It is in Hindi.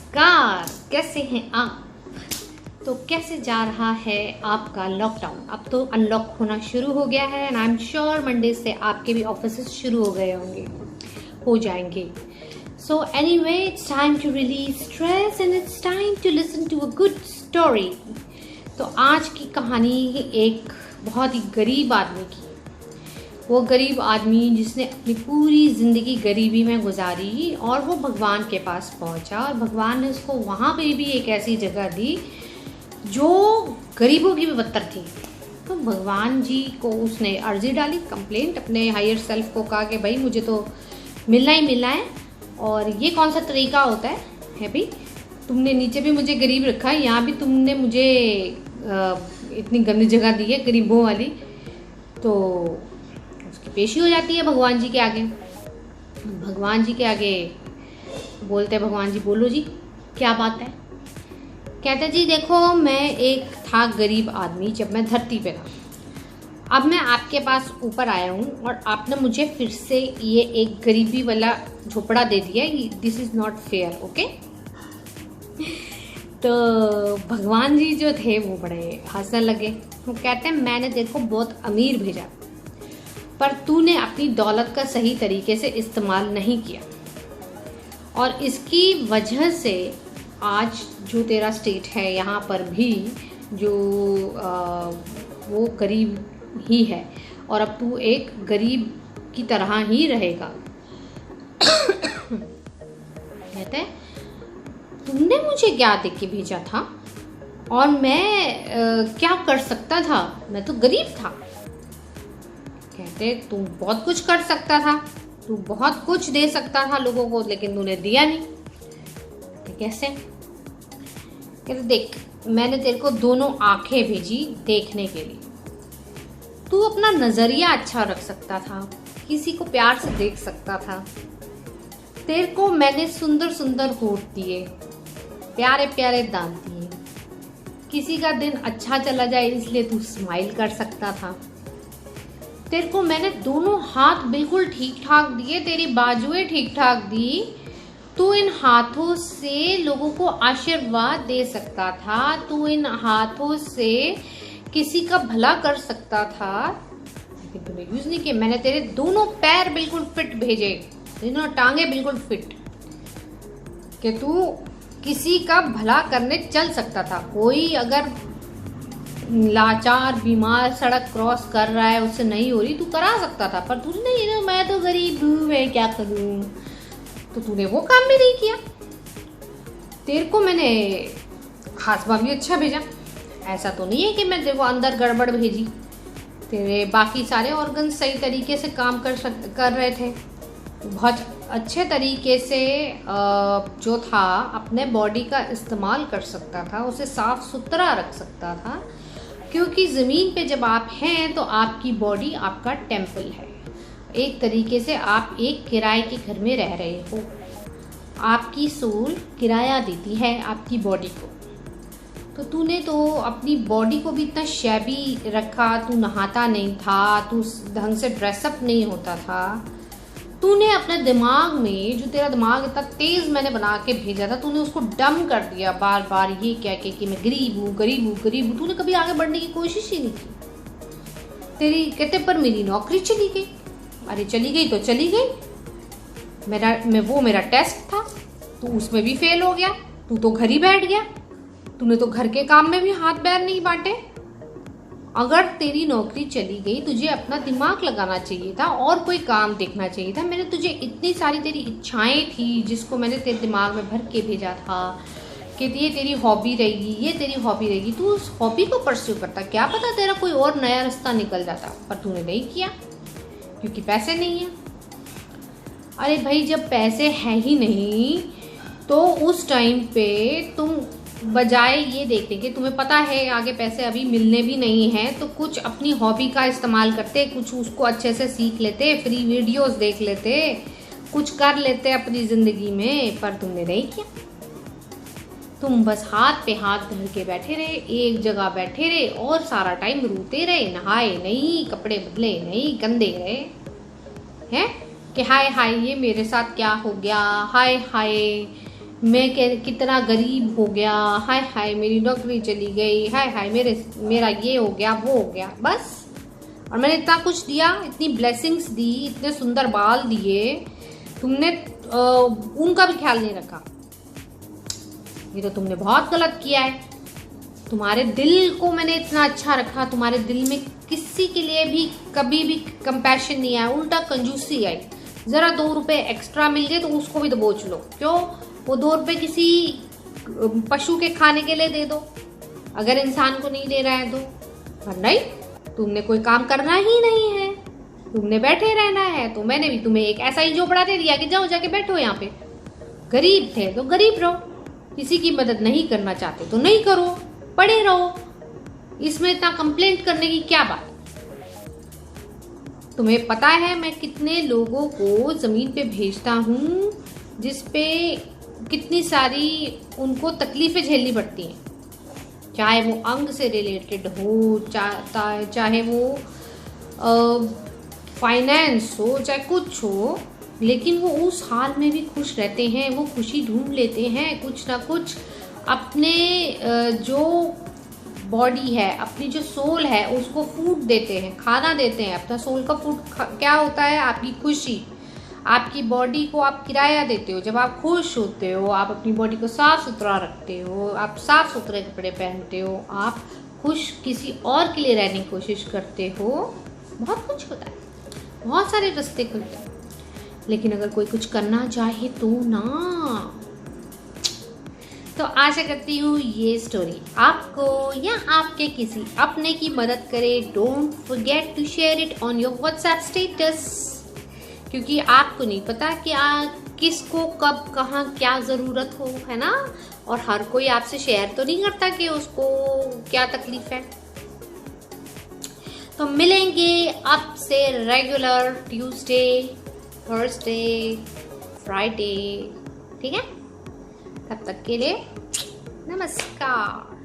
नमस्कार, कैसे हैं आप? तो कैसे जा रहा है आपका लॉकडाउन? अब तो अनलॉक होना शुरू हो गया है and I am sure Monday से आपके भी ऑफिस शुरू हो जाएंगे. So anyway, it's time to release stress and it's time to listen to a good story. तो आज की कहानी एक बहुत ही गरीब आदमी की. वो गरीब आदमी जिसने अपनी पूरी ज़िंदगी गरीबी में गुजारी और वो भगवान के पास पहुंचा और भगवान ने उसको वहाँ पे भी एक ऐसी जगह दी जो गरीबों की भी बदतर थी. तो भगवान जी को उसने अर्जी डाली, कंप्लेंट अपने हायर सेल्फ को कहा कि भाई मुझे तो मिलना ही मिलना है. और ये कौन सा तरीका होता है भाई? तुमने नीचे भी मुझे गरीब रखा है, यहाँ भी तुमने मुझे इतनी गंदी जगह दी है गरीबों वाली. तो पेशी हो जाती है भगवान जी के आगे. भगवान जी के आगे बोलते हैं, भगवान जी बोलो जी क्या बात है? कहते जी देखो, मैं एक था गरीब आदमी जब मैं धरती पे था. अब मैं आपके पास ऊपर आया हूँ और आपने मुझे फिर से ये एक गरीबी वाला झोपड़ा दे दिया. This is not fair. Okay. तो भगवान जी जो थे वो बड़े हंसने लगे. वो कहते हैं मैंने तेरे को बहुत अमीर भेजा, पर तूने अपनी दौलत का सही तरीके से इस्तेमाल नहीं किया और इसकी वजह से आज जो तेरा स्टेट है यहाँ पर भी जो वो गरीब ही है और अब तू एक गरीब की तरह ही रहेगा. कहते हैं तुमने मुझे क्या देख के भेजा था और मैं क्या कर सकता था? मैं तो गरीब था. कहते तू बहुत कुछ कर सकता था, तू बहुत कुछ दे सकता था लोगों को, लेकिन तूने दिया नहीं. कैसे? कहते देख, मैंने तेरे को दोनों आंखें भेजी देखने के लिए. तू अपना नजरिया अच्छा रख सकता था, किसी को प्यार से देख सकता था. तेरे को मैंने सुंदर सुंदर होठ दिए, प्यारे प्यारे दांत दिए. किसी का दिन अच्छा चला जाए इसलिए तू स्माइल कर सकता था. तेरे को मैंने दोनों हाथ बिल्कुल ठीक ठाक दिए, तेरी बाजुएं ठीक ठाक दी. तू इन हाथों से लोगों को आशीर्वाद दे सकता था, तू इन हाथों से किसी का भला कर सकता था, लेकिन तूने यूज नहीं किया. मैंने तेरे दोनों पैर बिल्कुल फिट भेजे, दोनों टांगे बिल्कुल फिट, कि तू किसी का भला करने चल सकता था. कोई अगर लाचार बीमार सड़क क्रॉस कर रहा है, उससे नहीं हो रही, तू करा सकता था, पर तूने नहीं ना, मैं तो गरीब हूँ, मैं क्या करूँ. तो तूने वो काम भी नहीं किया. तेरे को मैंने हासबा भी अच्छा भेजा. ऐसा तो नहीं है कि मैं तेरे को अंदर गड़बड़ भेजी. तेरे बाकी सारे ऑर्गन सही तरीके से काम कर रहे थे. बहुत अच्छे तरीके से जो था अपने बॉडी का इस्तेमाल कर सकता था, उसे साफ सुथरा रख सकता था. क्योंकि ज़मीन पे जब आप हैं तो आपकी बॉडी आपका टेम्पल है. एक तरीके से आप एक किराए के घर में रह रहे हो. आपकी सोल किराया देती है आपकी बॉडी को. तो तूने तो अपनी बॉडी को भी इतना शैबी रखा. तू नहाता नहीं था, तू ढंग से ड्रेसअप नहीं होता था. तूने अपने दिमाग में, जो तेरा दिमाग इतना तेज मैंने बना के भेजा था, तूने उसको डम कर दिया बार बार ये कह के कि मैं गरीब हूँ गरीब हूँ गरीब हूँ. तूने कभी आगे बढ़ने की कोशिश ही नहीं की. तेरी कहते पर मेरी नौकरी चली गई. अरे चली गई तो चली गई. मेरा टेस्ट था, तू उसमें भी फेल हो गया. तू तो घर ही बैठ गया. तूने तो घर के काम में भी हाथ पैर नहीं बांटे. अगर तेरी नौकरी चली गई, तुझे अपना दिमाग लगाना चाहिए था और कोई काम देखना चाहिए था. मैंने तुझे इतनी सारी तेरी इच्छाएं थी जिसको मैंने तेरे दिमाग में भर के भेजा था कि ये तेरी हॉबी रहेगी, ये तेरी हॉबी रहेगी. तू उस हॉबी को परस्यू करता. क्या पता तेरा कोई और नया रास्ता निकल जाता, पर तूने नहीं किया क्योंकि पैसे नहीं है. अरे भाई, जब पैसे है ही नहीं तो उस टाइम पे तुम बजाय ये देखते कि तुम्हें पता है आगे पैसे अभी मिलने भी नहीं हैं, तो कुछ अपनी हॉबी का इस्तेमाल करते, कुछ उसको अच्छे से सीख लेते, फ्री वीडियोस देख लेते, कुछ कर लेते अपनी ज़िंदगी में. पर तुमने नहीं किया. तुम बस हाथ पे हाथ धर के बैठे रहे, एक जगह बैठे रहे और सारा टाइम रोते रहे. नहाए नहीं, कपड़े बदले नहीं, गंदे रहे हैं कि हाय हाय ये मेरे साथ क्या हो गया, हाय हाय मैं कितना गरीब हो गया, हाय हाय मेरी नौकरी चली गई, हाय हाय मेरा ये हो गया वो हो गया, बस। और मैंने इतना कुछ दिया, इतनी ब्लेसिंग्स दी, इतने सुंदर बाल दिए, तुमने उनका भी ख्याल नहीं रखा। ये तो तुमने बहुत गलत किया है। तुम्हारे दिल को मैंने इतना अच्छा रखा, तुम्हारे दिल में किसी के लिए भी कभी भी कंपैशन नहीं आया, उल्टा कंजूसी आई। जरा 2 रुपए एक्स्ट्रा मिल गए तो उसको भी दबोच लो। क्यों? वो 2 रुपए किसी पशु के खाने के लिए दे दो, अगर इंसान को नहीं दे रहा है तो। पर नहीं, तुमने कोई काम करना ही नहीं है, तुमने बैठे रहना है। तो मैंने भी तुम्हें एक ऐसा ही झोपड़ा दे दिया कि जाओ जाके बैठो यहाँ पे। गरीब थे तो गरीब रहो, किसी की मदद नहीं करना चाहते तो नहीं करो, पड़े रहो। इसमें इतना कंप्लेंट करने की क्या बात? तुम्हें पता है मैं कितने लोगों को जमीन पे भेजता हूँ, जिसपे कितनी सारी उनको तकलीफें झेलनी पड़ती हैं, चाहे वो अंग से रिलेटेड हो, चाहे वो फाइनेंस हो, चाहे कुछ हो, लेकिन वो उस हाल में भी खुश रहते हैं। वो खुशी ढूंढ लेते हैं, कुछ ना कुछ अपने जो बॉडी है, अपनी जो सोल है, उसको फूड देते हैं, खाना देते हैं। अपना सोल का फूड क्या होता है? आपकी खुशी। आपकी बॉडी को आप किराया देते हो। जब आप खुश होते हो, आप अपनी बॉडी को साफ सुथरा रखते हो, आप साफ सुथरे कपड़े पहनते हो, आप खुश किसी और के लिए रहने की कोशिश करते हो, बहुत कुछ होता है, बहुत सारे रास्ते खुलते हैं। लेकिन अगर कोई कुछ करना चाहे तो ना। तो आशा करती हूँ ये स्टोरी आपको या आपके किसी अपने की मदद करे। Don't forget to share it on your WhatsApp status, क्योंकि आपको नहीं पता कि किसको कब कहाँ क्या ज़रूरत हो, है ना। और हर कोई आपसे शेयर तो नहीं करता कि उसको क्या तकलीफ है। तो मिलेंगे आपसे रेगुलर ट्यूसडे, थर्सडे, फ्राइडे, ठीक है। तब तक के लिए नमस्कार।